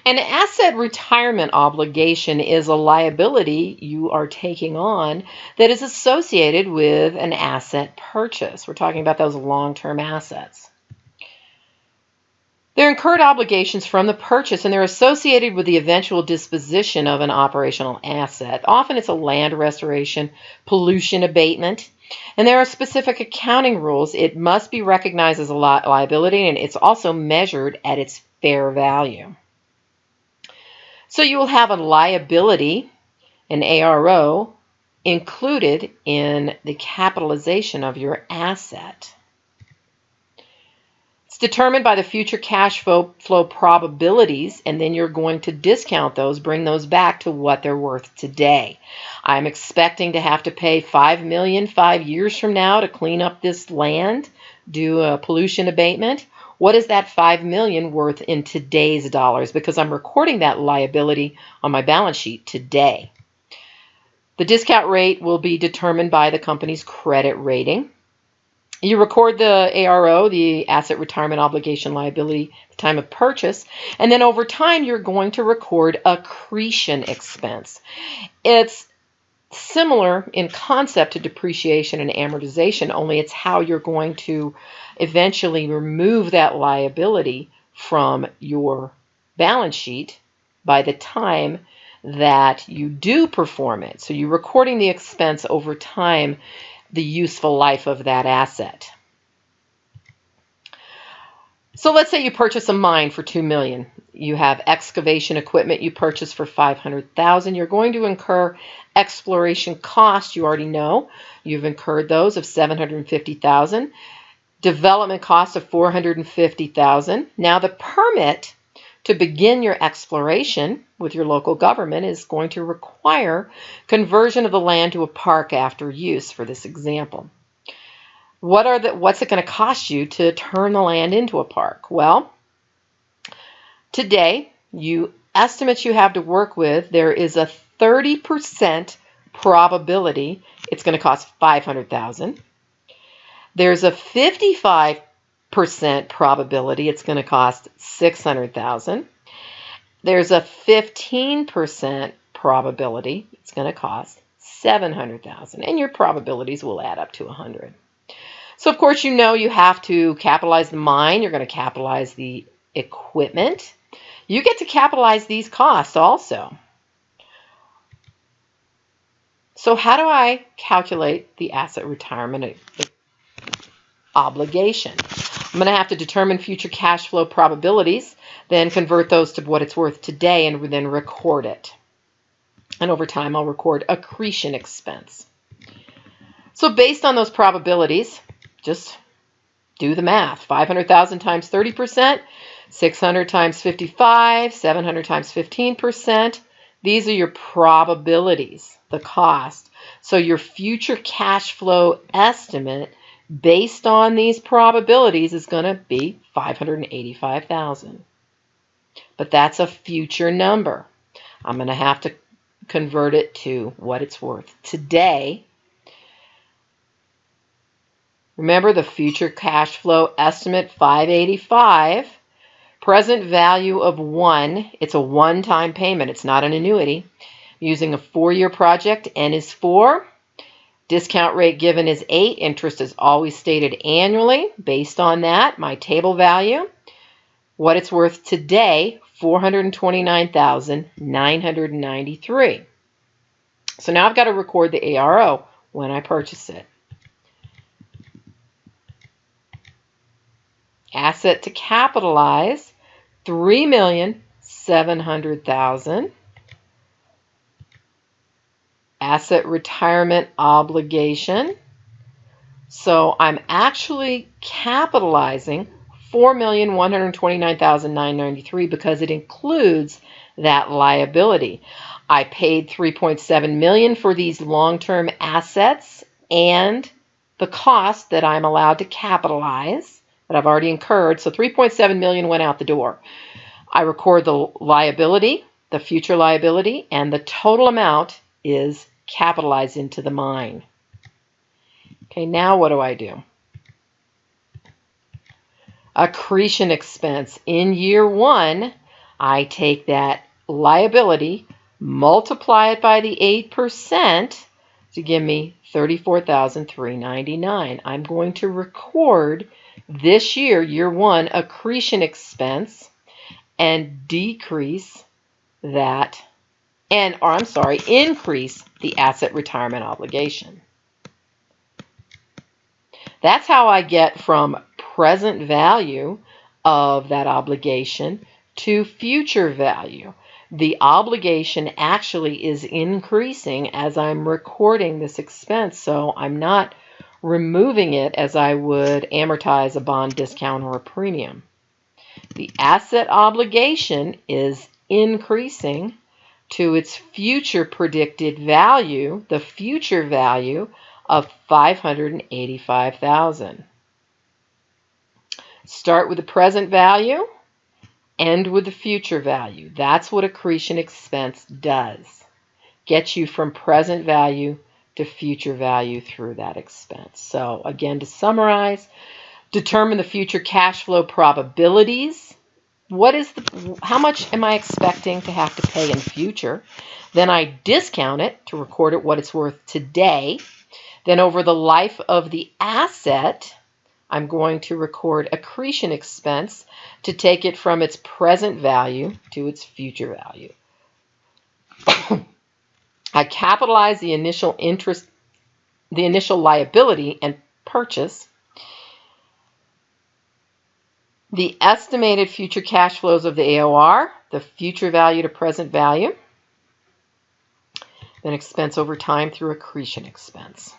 An asset retirement obligation is a liability you are taking on that is associated with an asset purchase. We're talking about those long-term assets. They're incurred obligations from the purchase, and they're associated with the eventual disposition of an operational asset. Often it's a land restoration, pollution abatement, and there are specific accounting rules. It must be recognized as a liability, and it's also measured at its fair value. So you will have a liability, an ARO, included in the capitalization of your asset. It's determined by the future cash flow probabilities, and then you're going to discount those, bring those back to what they're worth today. I'm expecting to have to pay $5 million 5 years from now to clean up this land, do a pollution abatement. What is that $5 million worth in today's dollars? Because I'm recording that liability on my balance sheet today. The discount rate will be determined by the company's credit rating. You record the ARO, the asset retirement obligation liability, at the time of purchase, and then over time you're going to record accretion expense. It's similar in concept to depreciation and amortization, only it's how you're going to eventually remove that liability from your balance sheet by the time that you do perform it. So you're recording the expense over time, the useful life of that asset. So let's say you purchase a mine for $2 million. You have excavation equipment you purchase for $500,000. You're going to incur exploration costs. You already know you've incurred those of $750,000. Development costs of $450,000. Now the permit to begin your exploration with your local government is going to require conversion of the land to a park after use, for this example. What's it going to cost you to turn the land into a park? Well, today, estimates you have to work with, there is a 30% probability it's going to cost $500,000. There's a 55% probability it's going to cost $600,000. There's a 15% probability it's going to cost $700,000, and your probabilities will add up to 100. So of course you know you have to capitalize the mine, you're going to capitalize the equipment. You get to capitalize these costs also. So how do I calculate the asset retirement obligation? I'm going to have to determine future cash flow probabilities, then convert those to what it's worth today, and then record it. And over time, I'll record accretion expense. So based on those probabilities, just do the math. 500,000 times 30%, 600 times 55, 700 times 15%. These are your probabilities, the cost. So your future cash flow estimate based on these probabilities is going to be $585,000. But that's a future number. I'm going to have to convert it to what it's worth today. Remember the future cash flow estimate, $585,000. Present value of 1. It's a one-time payment. It's not an annuity. Using a 4-year project, N is 4. Discount rate given is 8. Interest is always stated annually. Based on that, my table value, what it's worth today, $429,993. So now I've got to record the ARO when I purchase it. Asset to capitalize, $3,700,000. Asset retirement obligation. So I'm actually capitalizing $4,129,993 because it includes that liability. I paid $3.7 million for these long-term assets and the cost that I'm allowed to capitalize that I've already incurred. So $3.7 million went out the door. I record the liability, the future liability, and the total amount is capitalized into the mine. Okay, now what do I do? Accretion expense. In year 1, I take that liability, multiply it by the 8% to give me $34,399. I'm going to record this year, year one, accretion expense and decrease that, increase the asset retirement obligation. That's how I get from present value of that obligation to future value. The obligation actually is increasing as I'm recording this expense, so I'm not removing it as I would amortize a bond discount or a premium. The asset obligation is increasing to its future predicted value, the future value of $585,000. Start with the present value, end with the future value. That's what accretion expense does. Gets you from present value to future value through that expense. So again, to summarize, determine the future cash flow probabilities. How much am I expecting to have to pay in the future? Then I discount it to record it what it's worth today. Then over the life of the asset, I'm going to record accretion expense to take it from its present value to its future value. I capitalize the initial interest, the initial liability and purchase. The estimated future cash flows of the AOR, the future value to present value, then expense over time through accretion expense.